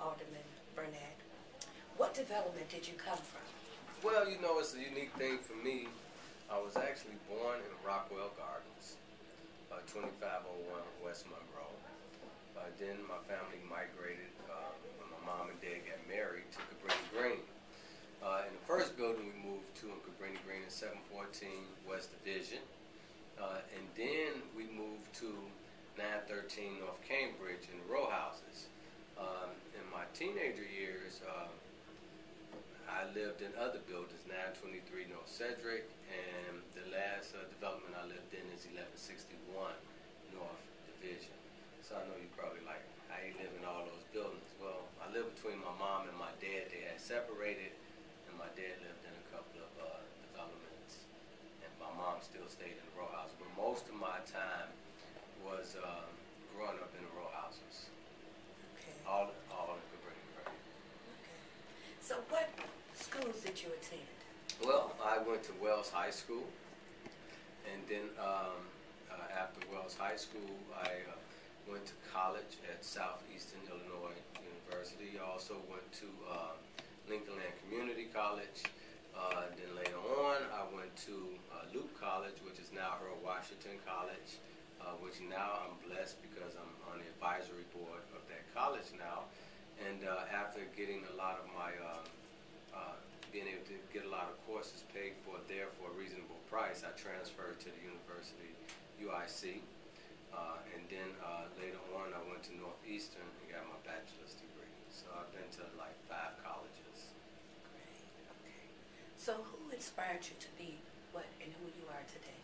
Alderman Burnett. What development did you come from? Well, you know, it's a unique thing for me. I was actually born in Rockwell Gardens, 2501 West Monroe. Then my family migrated when my mom and dad got married to Cabrini Green. In the first building we moved to in Cabrini Green is 714 West Division. And then we moved to 913 North Cambridge in the row houses. In my teenager years, I lived in other buildings, 923 North Cedric, and the last development I lived in is 1161 North Division. So I know you probably like, how you live in all those buildings. Well, I lived between my mom and my dad. They had separated, and my dad lived in a couple of developments, and my mom still stayed in the row house. But most of my time was growing up in the row houses. Okay. All in Cabrini Green. Okay. So what schools did you attend? Well, I went to Wells High School, and then after Wells High School, I went to college at Southeastern Illinois University. I also went to Lincoln Land Community College. Then later on, I went to Loop College, which is now Earl Washington College, which now I'm blessed because I'm on the advisory board of that college now. And after getting a lot of my, being able to get a lot of courses paid for there for a reasonable price, I transferred to the University, UIC. And then later on, I went to Northeastern and got my bachelor's degree. So I've been to like 5 colleges. Great. Okay. So who inspired you to be what and who you are today?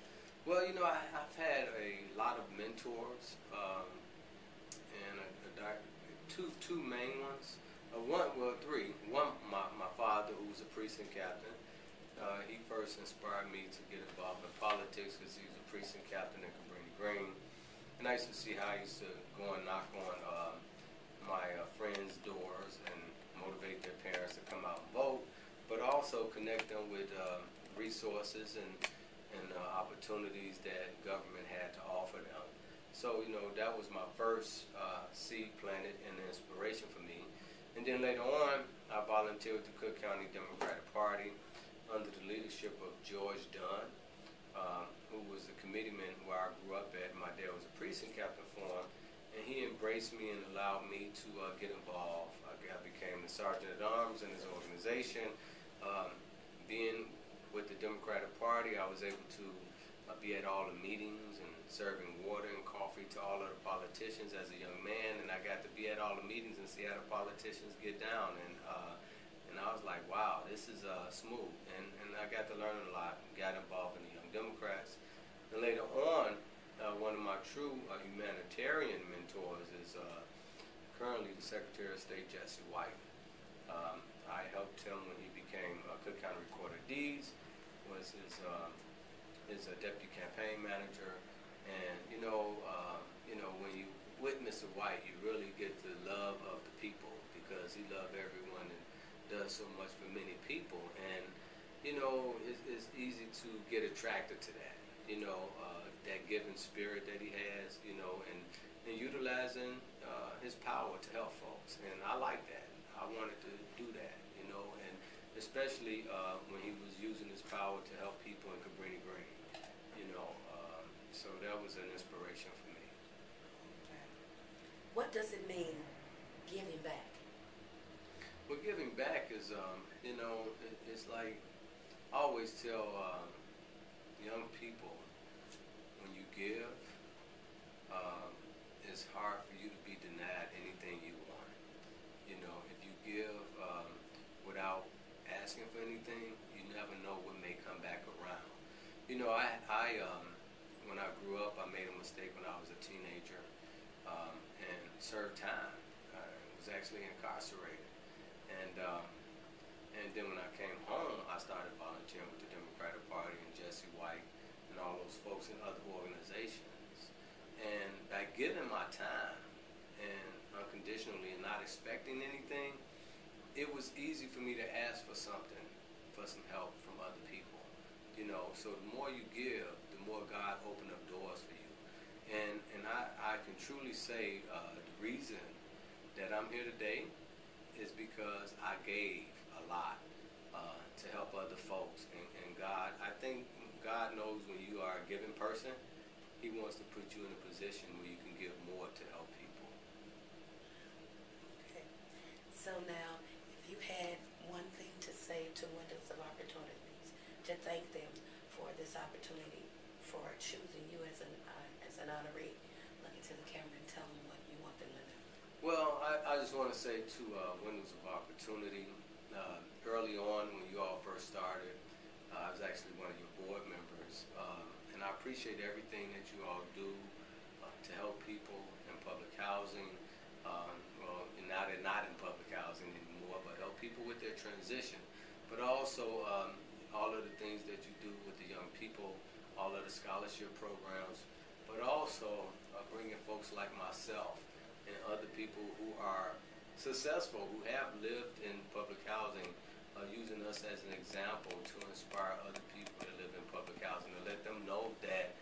Well, you know, I've had a lot of mentors, and two main ones. Three. One, my father, who was a precinct captain. He first inspired me to get involved in politics because he was a precinct captain in Cabrini Green. And I used to see how I used to go and knock on my friends' doors and motivate their parents to come out and vote, but also connect them with resources and opportunities that government had to offer them. So, you know, that was my first seed planted and inspiration for me. And then later on, I volunteered with the Cook County Democratic Party under the leadership of George Dunn, who was the committeeman where I grew up at. My dad was a precinct captain for him, and he embraced me and allowed me to get involved. I became the sergeant at arms in his organization. Being with the Democratic Party, I was able to be at all the meetings and serving water and coffee to all of the politicians as a young man, and I got to be at all the meetings and see how the politicians get down, and I was like, wow, this is smooth, and I got to learn a lot, got involved in the Young Democrats. And later on, one of my true humanitarian mentors is currently the Secretary of State, Jesse White. I helped him when he became Cook County Recorder of Deeds, was his deputy campaign manager, and you know, when you with Mr. White, you really get the love of the people because he loved everyone and does so much for many people, and you know, it's easy to get attracted to that, you know, that giving spirit that he has, you know, and utilizing his power to help folks, and I like that. I wanted to do that, you know, and especially when he was using his power to help people in Cabrini Green, you know, so that was an inspiration for me. What does it mean, giving back? Well, giving back is, you know, it's like I always tell young people, when you give, it's hard for you to be denied anything you want. You know, if you give without asking for anything, you never know what may come back around. You know, I when I grew up, I made a mistake when I was a teenager and served time. I was actually incarcerated. And then when I came home, I started volunteering with the Democratic Party and Jesse White and all those folks in other organizations. And by giving my time and unconditionally and not expecting anything, it was easy for me to ask for something, for some help from other people. You know, so the more you give, the more God opened up doors for you. And I can truly say the reason that I'm here today is because I gave a lot to help other folks. And God, I think God knows when you are a giving person, He wants to put you in a position where you can give more to help people. Okay. So now, if you had one thing to say to Windows of Opportunities, to thank them for this opportunity, for choosing you as an honoree, look into the camera and tell them what you want them to know. Well, I just want to say to Windows of Opportunity, early on when you all first started, I was actually one of your board members, and I appreciate everything that you all do to help people in public housing. Well, now they're not in public housing anymore, but help people with their transition. But also all of the things that you do with the young people, all of the scholarship programs, but also bringing folks like myself and other people who are successful, who have lived in public housing, using us as an example to inspire other people that live in public housing, to let them know that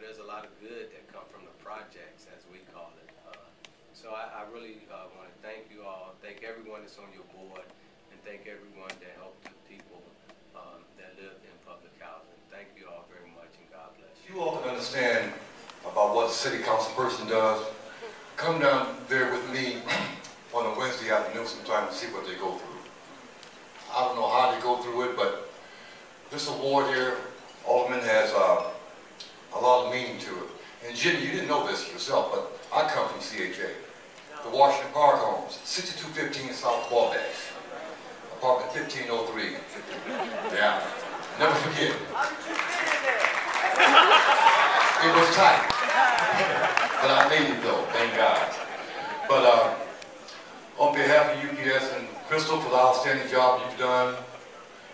there's a lot of good that come from the projects, as we call it. So I really want to thank you all, thank everyone that's on your board, and thank everyone that helped the people that live in public housing. Thank you all very much, and God bless you. You all can understand about what a city council person does. Come down there with me on a Wednesday afternoon sometime to see what they go through. I don't know how they go through it, but this award here, Alderman, has a lot of meaning to it. And Jimmy, you didn't know this yourself, but I come from CHA, the Washington Park Homes, 6215 South Wabash, apartment 1503. Yeah, never forget. It was tight, but I made it though, thank God. But on behalf of UPS and Crystal, for the outstanding job you've done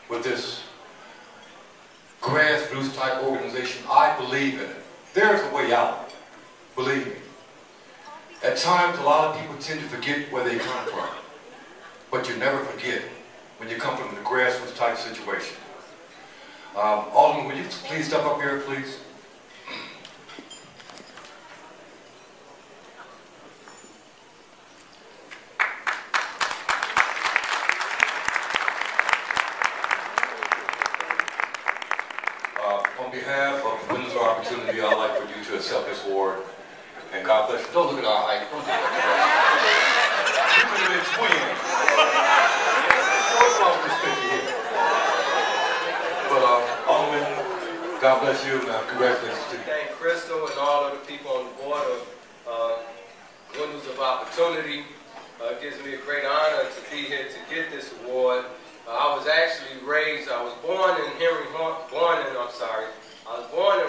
with this grassroots type organization, I believe in it. There's a way out, believe me. At times, a lot of people tend to forget where they come from, but you never forget when you come from the grassroots type situation. Alderman, would you please step up here, please? On behalf of Windows of Opportunity, I'd like for you to accept this award. And God bless you. Don't look at our height. Don't do that. You could have been twins. What's wrong with this picture here? But Alderman, God bless you, and congratulations to you. Thank Crystal and all of the people on the board of Windows of Opportunity. It gives me a great honor to be here to get this award. I was actually raised, I was born in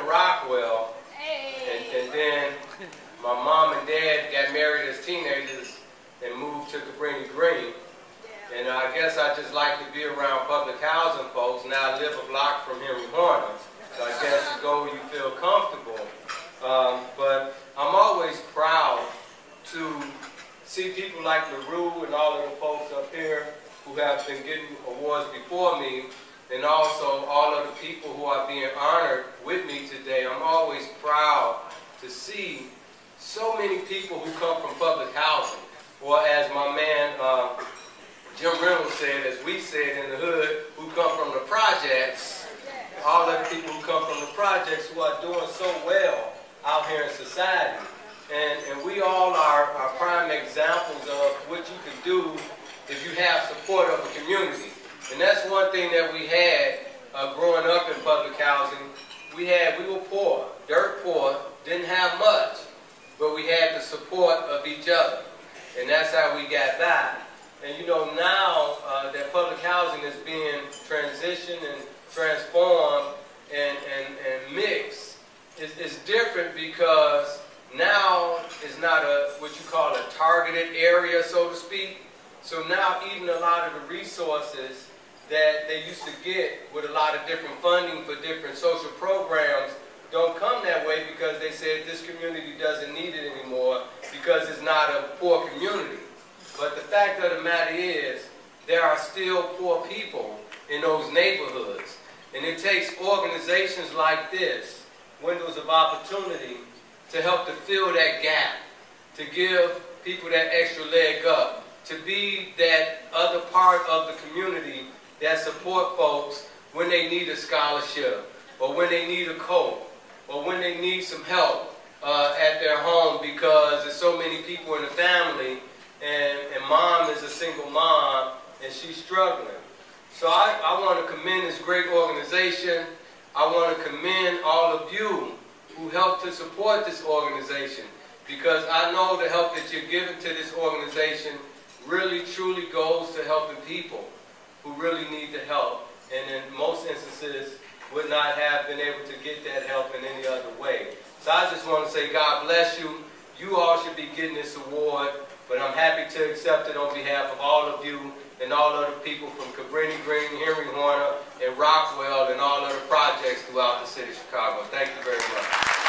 Rockwell, and then my mom and dad got married as teenagers and moved to Cabrini Green. And I guess I just like to be around public housing folks. Now I live a block from Henry Horner, so I guess you go where you feel comfortable. But I'm always proud to see people like LaRue and all of the folks up here who have been getting awards before me, and also all of the people who are being honored with me today. I'm always proud to see so many people who come from public housing, or as my man Jim Reynolds said, as we said in the hood, who come from the projects, all of the people who come from the projects who are doing so well out here in society. And we all are prime examples of what you can do if you have support of a community. And that's one thing that we had growing up in public housing. We were poor, dirt poor, didn't have much, but we had the support of each other. And that's how we got by. And you know, now that public housing is being transitioned and transformed and mixed, it's different because now it's not what you call a targeted area, so to speak. So now even a lot of the resources that they used to get with a lot of different funding for different social programs don't come that way, because they said this community doesn't need it anymore because it's not a poor community. But the fact of the matter is, there are still poor people in those neighborhoods. And it takes organizations like this, Windows of Opportunity, to help to fill that gap, to give people that extra leg up, to be that other part of the community that support folks when they need a scholarship, or when they need a coat, or when they need some help at their home because there's so many people in the family, and mom is a single mom and she's struggling. So I want to commend this great organization. I want to commend all of you who helped to support this organization, because I know the help that you're giving to this organization really truly goes to helping people who really need the help, and in most instances would not have been able to get that help in any other way. So I just want to say God bless you. You all should be getting this award, but I'm happy to accept it on behalf of all of you and all other people from Cabrini Green, Henry Horner, and Rockwell, and all other projects throughout the city of Chicago. Thank you very much.